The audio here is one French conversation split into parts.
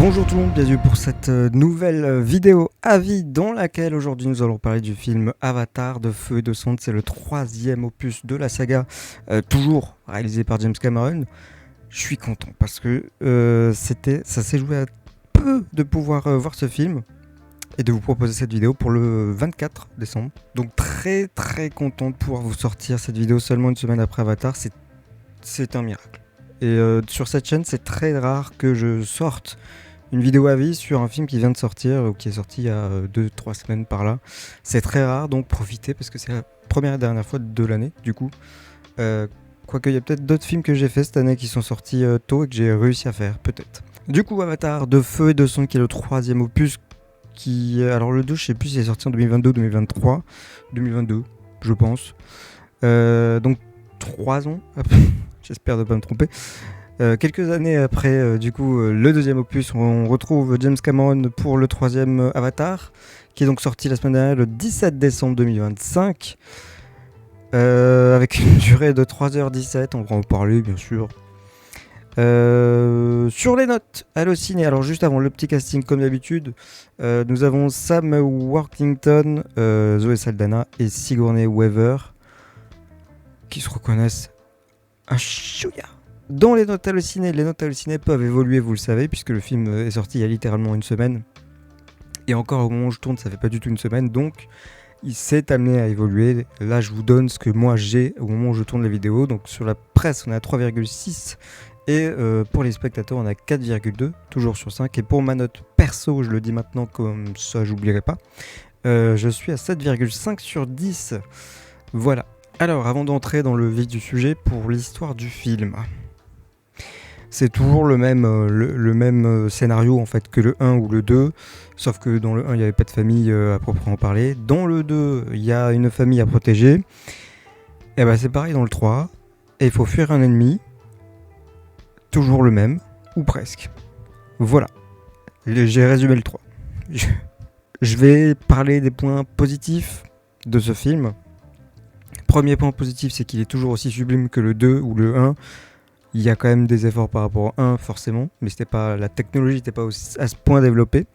Bonjour tout le monde, bienvenue pour cette nouvelle vidéo avis dans laquelle aujourd'hui nous allons parler du film Avatar de Feu et de Sang. C'est le troisième opus de la saga, toujours réalisé par James Cameron. Je suis content parce que ça s'est joué à peu de pouvoir voir ce film et de vous proposer cette vidéo pour le 24 décembre. Donc très très content de pouvoir vous sortir cette vidéo seulement une semaine après Avatar, c'est un miracle. Et sur cette chaîne, c'est très rare que je sorte une vidéo avis sur un film qui vient de sortir ou qui est sorti il y a 2-3 semaines par là. C'est très rare, donc profitez parce que c'est la première et dernière fois de l'année du coup. Quoique il y a peut-être d'autres films que j'ai fait cette année qui sont sortis tôt et que j'ai réussi à faire, peut-être. Du coup, Avatar de Feu et de Sang qui est le troisième opus alors le 2, je sais plus s'il est sorti en 2022 2023. 2022, je pense. Donc 3 ans, j'espère ne pas me tromper. Quelques années après, le deuxième opus, on retrouve James Cameron pour le troisième Avatar, qui est donc sorti la semaine dernière, le 17 décembre 2025, avec une durée de 3h17, on va en parler bien sûr. Sur les notes, Allociné, alors juste avant le petit casting comme d'habitude, nous avons Sam Worthington, Zoé Saldana et Sigourney Weaver, qui se reconnaissent un chouïa. Dans les notes Allociné peuvent évoluer, vous le savez, puisque le film est sorti il y a littéralement une semaine. Et encore au moment où je tourne, ça fait pas du tout une semaine, donc il s'est amené à évoluer. Là, je vous donne ce que moi j'ai au moment où je tourne la vidéo. Donc sur la presse, on est à 3,6 et pour les spectateurs, on a 4,2, toujours sur 5. Et pour ma note perso, je le dis maintenant comme ça, j'oublierai pas, je suis à 7,5 sur 10. Voilà. Alors, avant d'entrer dans le vif du sujet, pour l'histoire du film, c'est toujours le même scénario en fait que le 1 ou le 2, sauf que dans le 1 il n'y avait pas de famille à proprement parler. Dans le 2 il y a une famille à protéger. Et bah c'est pareil dans le 3, et il faut fuir un ennemi, toujours le même, ou presque. Voilà, j'ai résumé le 3. Je vais parler des points positifs de ce film. Premier point positif, c'est qu'il est toujours aussi sublime que le 2 ou le 1. Il y a quand même des efforts par rapport au 1 forcément, mais la technologie n'était pas à ce point développée.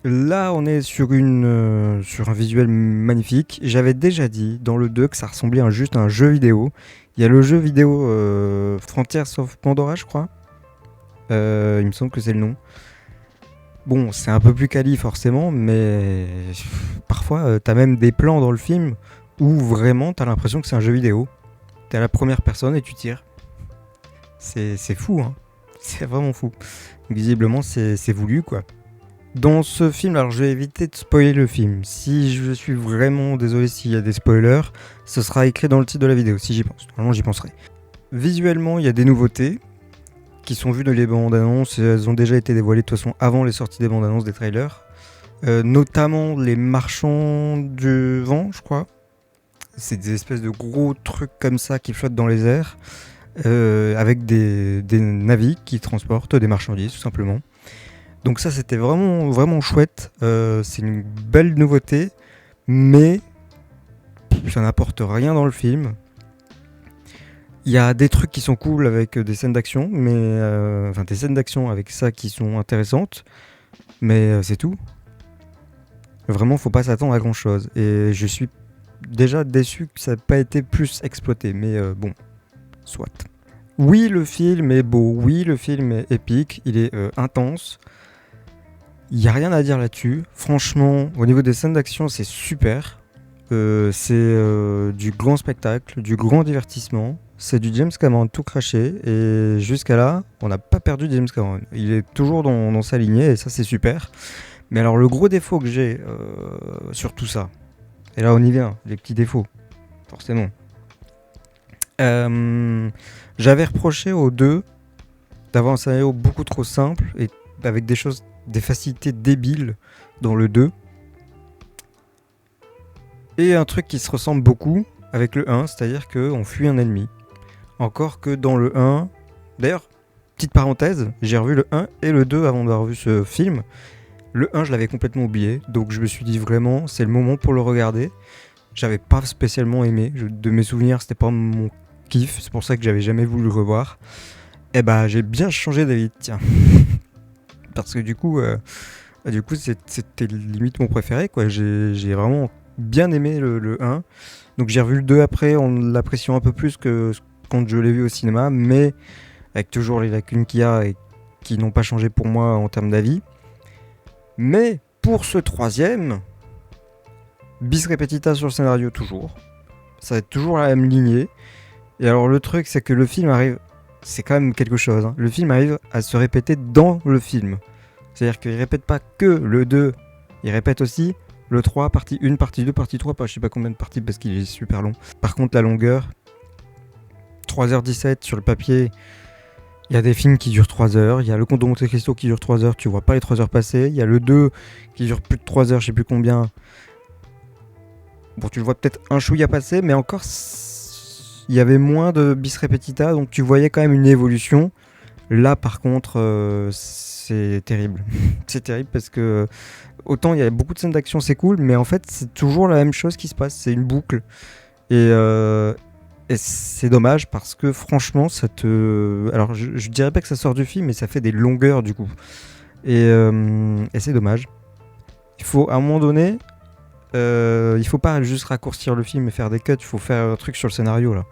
Là on est sur un visuel magnifique. J'avais déjà dit dans le 2 que ça ressemblait juste à un jeu vidéo. Il y a le jeu vidéo Frontiers of Pandora, je crois. Il me semble que c'est le nom. Bon, c'est un peu plus quali forcément, mais parfois t'as même des plans dans le film où vraiment t'as l'impression que c'est un jeu vidéo. T'es à la première personne et tu tires. C'est fou, hein. C'est vraiment fou. Visiblement, c'est voulu, quoi. Dans ce film, alors je vais éviter de spoiler le film. Si je suis vraiment désolé s'il y a des spoilers, ce sera écrit dans le titre de la vidéo, si j'y pense. Normalement, j'y penserai. Visuellement, il y a des nouveautés qui sont vues dans les bandes annonces. Elles ont déjà été dévoilées de toute façon avant les sorties des bandes annonces, des trailers. Notamment les marchands du vent, je crois. C'est des espèces de gros trucs comme ça qui flottent dans les airs. Avec des navires qui transportent des marchandises tout simplement. Donc ça c'était vraiment vraiment chouette. C'est une belle nouveauté, mais ça n'apporte rien dans le film. Il y a des trucs qui sont cool avec des scènes d'action, mais des scènes d'action avec ça qui sont intéressantes, mais c'est tout. Vraiment faut pas s'attendre à grand chose, et je suis déjà déçu que ça n'ait pas été plus exploité, mais bon, soit. Oui, le film est beau, oui, le film est épique, il est intense. Il n'y a rien à dire là-dessus. Franchement, au niveau des scènes d'action, c'est super. C'est du grand spectacle, du grand divertissement. C'est du James Cameron tout craché. Et jusqu'à là, on n'a pas perdu James Cameron. Il est toujours dans sa lignée et ça, c'est super. Mais alors, le gros défaut que j'ai sur tout ça, et là, on y vient, les petits défauts, forcément. J'avais reproché aux deux d'avoir un scénario beaucoup trop simple et avec des facilités débiles dans le 2. Et un truc qui se ressemble beaucoup avec le 1, c'est-à-dire qu'on fuit un ennemi. Encore que dans le 1... D'ailleurs, petite parenthèse, j'ai revu le 1 et le 2 avant d'avoir vu ce film. Le 1, je l'avais complètement oublié, donc je me suis dit vraiment, c'est le moment pour le regarder. J'avais pas spécialement aimé, de mes souvenirs, c'était pas mon kiff, c'est pour ça que j'avais jamais voulu le revoir. Et bah, j'ai bien changé d'avis, tiens. parce que du coup c'était limite mon préféré, quoi. J'ai vraiment bien aimé le 1. Donc j'ai revu le 2 après en l'appréciant un peu plus que quand je l'ai vu au cinéma, mais avec toujours les lacunes qu'il y a et qui n'ont pas changé pour moi en termes d'avis. Mais pour ce troisième, bis repetita sur le scénario toujours. Ça va être toujours la même lignée. Et alors le truc, c'est que le film arrive, c'est quand même quelque chose, hein. Le film arrive à se répéter dans le film. C'est-à-dire qu'il répète pas que le 2, il répète aussi le 3, partie 1, partie 2, partie 3, je sais pas combien de parties parce qu'il est super long. Par contre, la longueur, 3h17 sur le papier, il y a des films qui durent 3 heures, il y a le Comte de Monte Cristo qui dure 3 heures, tu vois pas les 3 heures passer, il y a le 2 qui dure plus de 3 heures, je sais plus combien. Bon, tu le vois peut-être un chouïa passer, mais encore, il y avait moins de bis repetita, donc tu voyais quand même une évolution. Là, par contre, c'est terrible. C'est terrible parce que autant il y a beaucoup de scènes d'action, c'est cool, mais en fait, c'est toujours la même chose qui se passe, c'est une boucle. Et c'est dommage parce que franchement, ça te. Alors, je dirais pas que ça sort du film, mais ça fait des longueurs du coup. Et c'est dommage. Il faut, à un moment donné, il faut pas juste raccourcir le film et faire des cuts, il faut faire un truc sur le scénario là.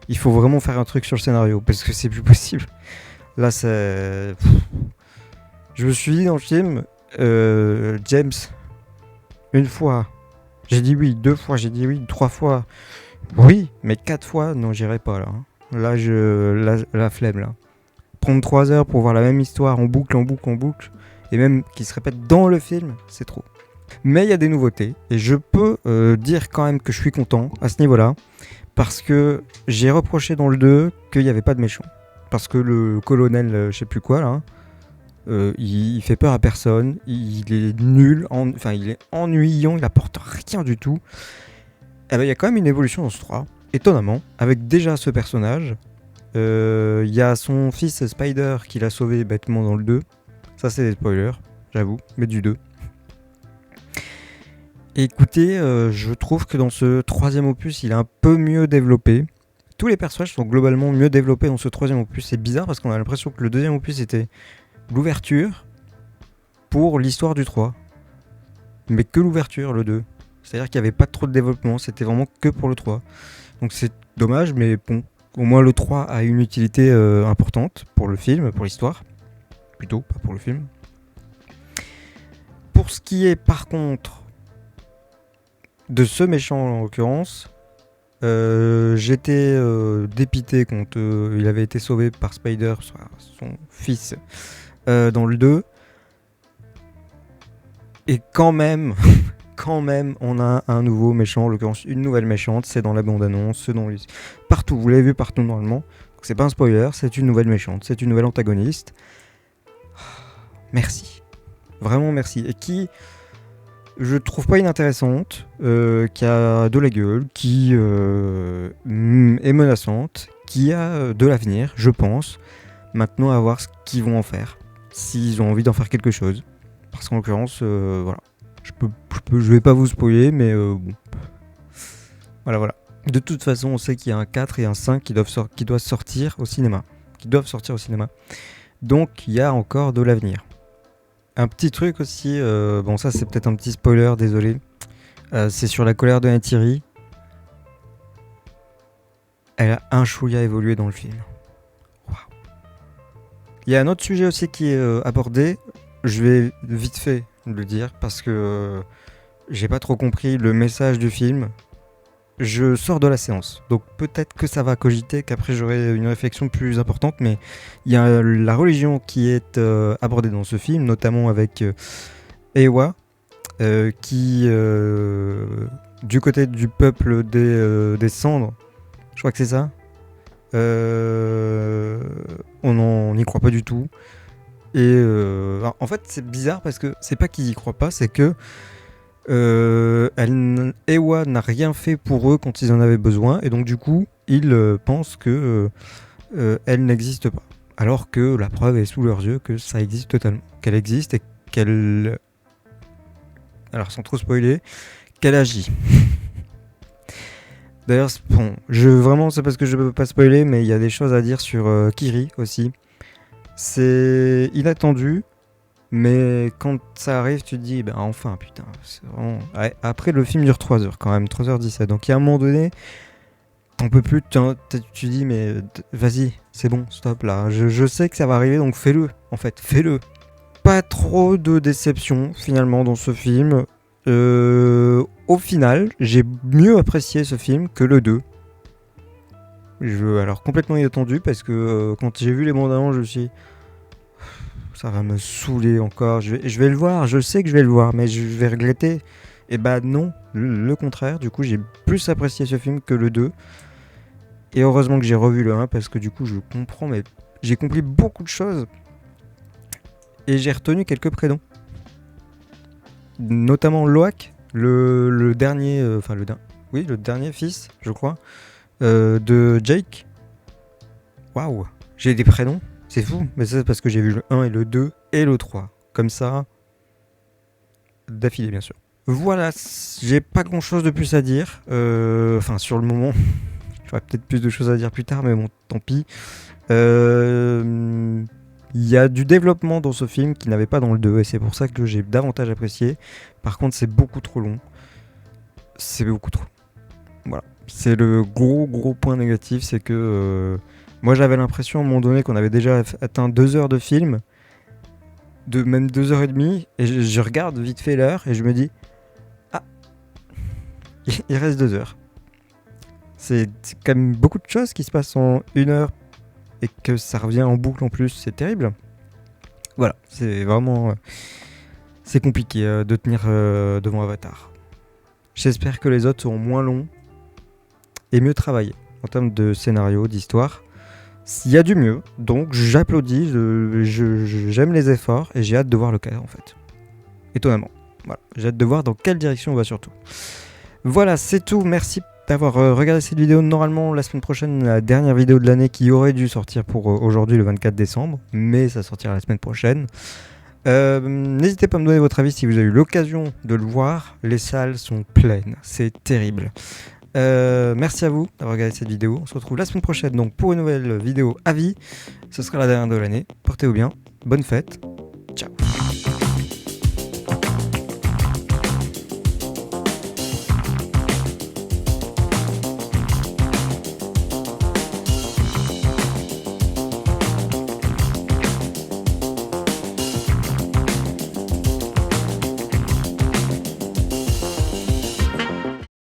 Il faut vraiment faire un truc sur le scénario parce que c'est plus possible. Là, c'est. Je me suis dit dans le film, James, une fois, j'ai dit oui, 2 fois, j'ai dit oui, 3 fois. Oui, mais 4 fois, non, j'irai pas là. Là, la flemme là. Prendre 3 heures pour voir la même histoire en boucle, en boucle, en boucle, et même qui se répète dans le film, c'est trop. Mais il y a des nouveautés, et je peux dire quand même que je suis content à ce niveau-là, parce que j'ai reproché dans le 2 qu'il n'y avait pas de méchant. Parce que le colonel, je sais plus quoi là, il fait peur à personne, il est nul, il est ennuyant, il apporte rien du tout. Eh ben, il y a quand même une évolution dans ce 3, étonnamment, avec déjà ce personnage. Il y a son fils Spider qui l'a sauvé bêtement dans le 2. Ça, c'est des spoilers, j'avoue, mais du 2. Et écoutez, je trouve que dans ce troisième opus, il est un peu mieux développé. Tous les personnages sont globalement mieux développés dans ce troisième opus. C'est bizarre parce qu'on a l'impression que le deuxième opus était l'ouverture pour l'histoire du 3. Mais que l'ouverture, le 2. C'est-à-dire qu'il n'y avait pas trop de développement, c'était vraiment que pour le 3. Donc c'est dommage, mais bon, au moins le 3 a une utilité importante pour le film, pour l'histoire. Plutôt, pas pour le film. Pour ce qui est par contre de ce méchant en l'occurrence, j'étais dépité quand il avait été sauvé par Spider, son fils, dans le 2. Et quand même, on a un nouveau méchant, en l'occurrence une nouvelle méchante, c'est dans la bande-annonce, partout, vous l'avez vu partout normalement. Donc c'est pas un spoiler, c'est une nouvelle méchante, c'est une nouvelle antagoniste. Merci. Vraiment merci. Et qui, je trouve pas inintéressante, qui a de la gueule, qui est menaçante, qui a de l'avenir, je pense. Maintenant, à voir ce qu'ils vont en faire, s'ils ont envie d'en faire quelque chose. Parce qu'en l'occurrence, voilà. Je vais pas vous spoiler, mais bon. Voilà. De toute façon, on sait qu'il y a un 4 et un 5 qui doivent sortir au cinéma. Donc, il y a encore de l'avenir. Un petit truc aussi, bon ça c'est peut-être un petit spoiler, désolé. C'est sur la colère de Neytiri. Elle a un chouïa évolué dans le film. Waouh. Il y a un autre sujet aussi qui est abordé. Je vais vite fait le dire parce que j'ai pas trop compris le message du film. Je sors de la séance, donc peut-être que ça va cogiter, qu'après j'aurai une réflexion plus importante, mais il y a la religion qui est abordée dans ce film, notamment avec Eywa, qui, du côté du peuple des cendres, je crois que c'est ça, on n'y croit pas du tout. Et en fait c'est bizarre parce que c'est pas qu'ils y croient pas, c'est que Eywa n'a rien fait pour eux quand ils en avaient besoin, et donc du coup ils pensent que elle n'existe pas, alors que la preuve est sous leurs yeux que ça existe totalement, qu'elle existe et qu'elle, alors sans trop spoiler, qu'elle agit. D'ailleurs bon, vraiment c'est parce que je peux pas spoiler, mais il y a des choses à dire sur Kiri aussi. C'est inattendu, Mais quand ça arrive, tu te dis, ben enfin, putain, c'est vraiment... Ouais, après, le film dure 3 heures quand même, 3h17. Donc, il y a un moment donné, t'en peux plus, tu dis, mais vas-y, c'est bon, stop là. Je sais que ça va arriver, donc fais-le, en fait, fais-le. Pas trop de déception, finalement, dans ce film. Au final, j'ai mieux apprécié ce film que le 2. Alors, complètement inattendu, parce que quand j'ai vu les bandes annonces, je me suis dit, ça va me saouler encore. Je vais le voir, je sais que je vais le voir, mais je vais regretter. Et bah non, le contraire. Du coup, j'ai plus apprécié ce film que le 2. Et heureusement que j'ai revu le 1 parce que du coup, je comprends, mais j'ai compris beaucoup de choses. Et j'ai retenu quelques prénoms. Notamment Loak, le dernier, le dernier fils, je crois, de Jake. Waouh, j'ai des prénoms. C'est fou, mais ça c'est parce que j'ai vu le 1 et le 2 et le 3. Comme ça, d'affilée bien sûr. Voilà, j'ai pas grand chose de plus à dire. Enfin, sur le moment, j'aurais peut-être plus de choses à dire plus tard, mais bon, tant pis. Il y a du développement dans ce film qu'il n'avait pas dans le 2, et c'est pour ça que j'ai davantage apprécié. Par contre, c'est beaucoup trop long. C'est beaucoup trop. Voilà. C'est le gros point négatif, c'est que moi j'avais l'impression à un moment donné qu'on avait déjà atteint 2 heures de film, de même 2h30, et je regarde vite fait l'heure et je me dis ah, il reste 2 heures. C'est quand même beaucoup de choses qui se passent en 1 heure et que ça revient en boucle en plus, c'est terrible. Voilà, c'est vraiment c'est compliqué de tenir devant Avatar. J'espère que les autres seront moins longs et mieux travaillés en termes de scénario, d'histoire. Il y a du mieux, donc j'applaudis, j'aime les efforts et j'ai hâte de voir le cas en fait. Étonnamment. Voilà, j'ai hâte de voir dans quelle direction on va surtout. Voilà, c'est tout. Merci d'avoir regardé cette vidéo. Normalement, la semaine prochaine, la dernière vidéo de l'année qui aurait dû sortir pour aujourd'hui, le 24 décembre, mais ça sortira la semaine prochaine. N'hésitez pas à me donner votre avis si vous avez eu l'occasion de le voir. Les salles sont pleines, c'est terrible. Merci à vous d'avoir regardé cette vidéo. On se retrouve la semaine prochaine donc pour une nouvelle vidéo à vie. Ce sera la dernière de l'année. Portez-vous bien, bonne fête